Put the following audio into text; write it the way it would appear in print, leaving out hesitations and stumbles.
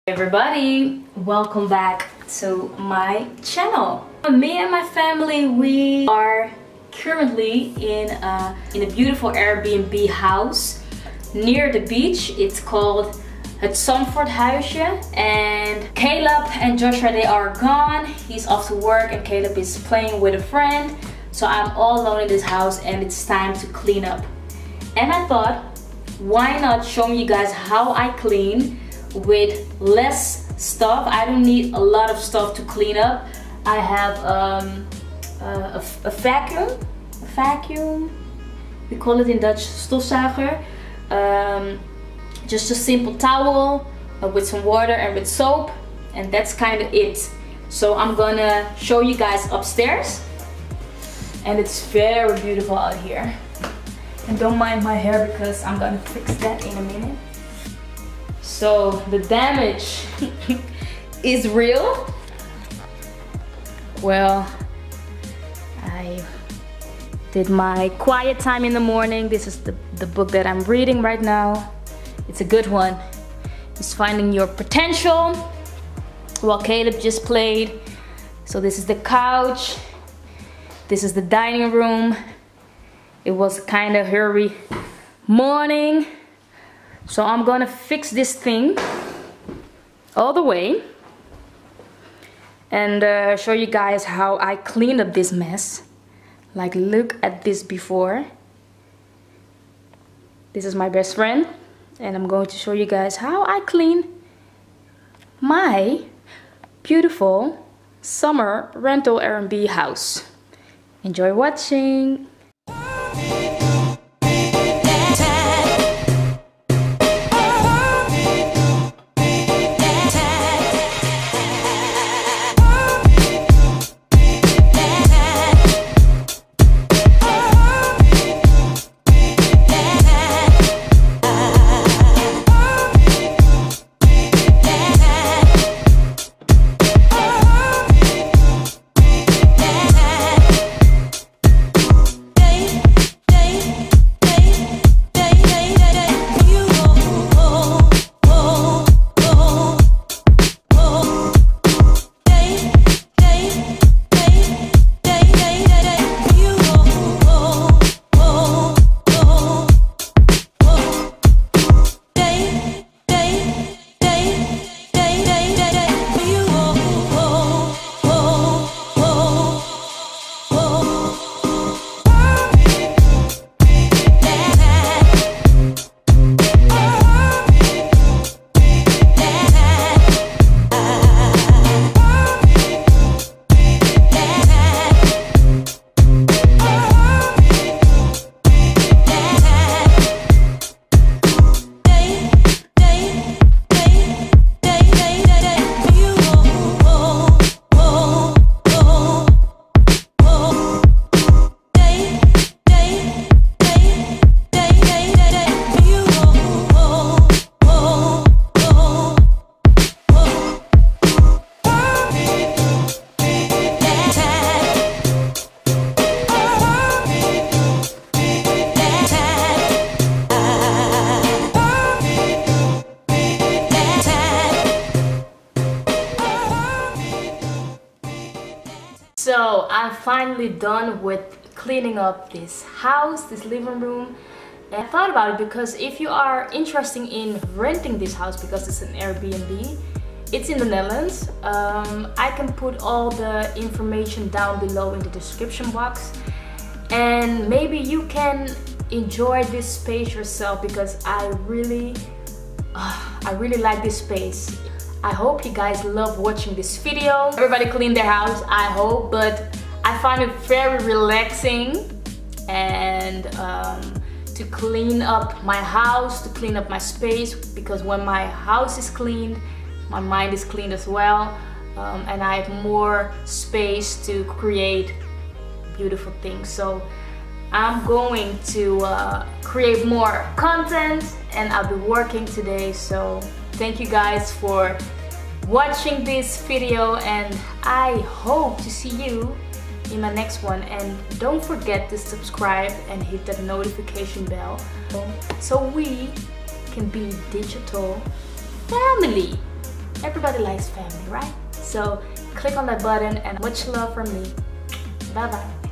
Everybody, welcome back to my channel. Me and my family, we are currently in a beautiful Airbnb house near the beach. It's called Het Zandvoorthuisje, and Caleb and Joshua, they are gone. He's off to work and Caleb is playing with a friend, so I'm all alone in this house and it's time to clean up. And I thought, why not show you guys how I clean with less stuff. I don't need a lot of stuff to clean up. I have a vacuum, we call it in Dutch stofzuiger, just a simple towel with some water and with soap, and that's kind of it. So I'm gonna show you guys upstairs, and it's very beautiful out here. And don't mind my hair because I'm gonna fix that in a minute. So the damage is real. Well, I did my quiet time in the morning. This is the book that I'm reading right now. It's a good one. It's Finding Your Potential. Well, Caleb just played. So this is the couch. This is the dining room. It was kind of hurry morning. So I'm gonna fix this thing all the way and show you guys how I cleaned up this mess. Like, look at this before. This is my best friend, and I'm going to show you guys how I clean my beautiful summer rental Airbnb house. Enjoy watching. So I'm finally done with cleaning up this house, this living room. And I thought about it because if you are interested in renting this house, because it's an Airbnb, it's in the Netherlands. I can put all the information down below in the description box, and maybe you can enjoy this space yourself, because I really like this space. I hope you guys love watching this video. Everybody clean their house, I hope, but I find it very relaxing and to clean up my house, to clean up my space, because when my house is cleaned, my mind is cleaned as well, and I have more space to create beautiful things. So I'm going to create more content, and I'll be working today. So thank you guys for watching this video, and I hope to see you in my next one. And don't forget to subscribe and hit that notification bell so we can be digital family. everybody likes family, right? So click on that button, and much love from me. Bye bye.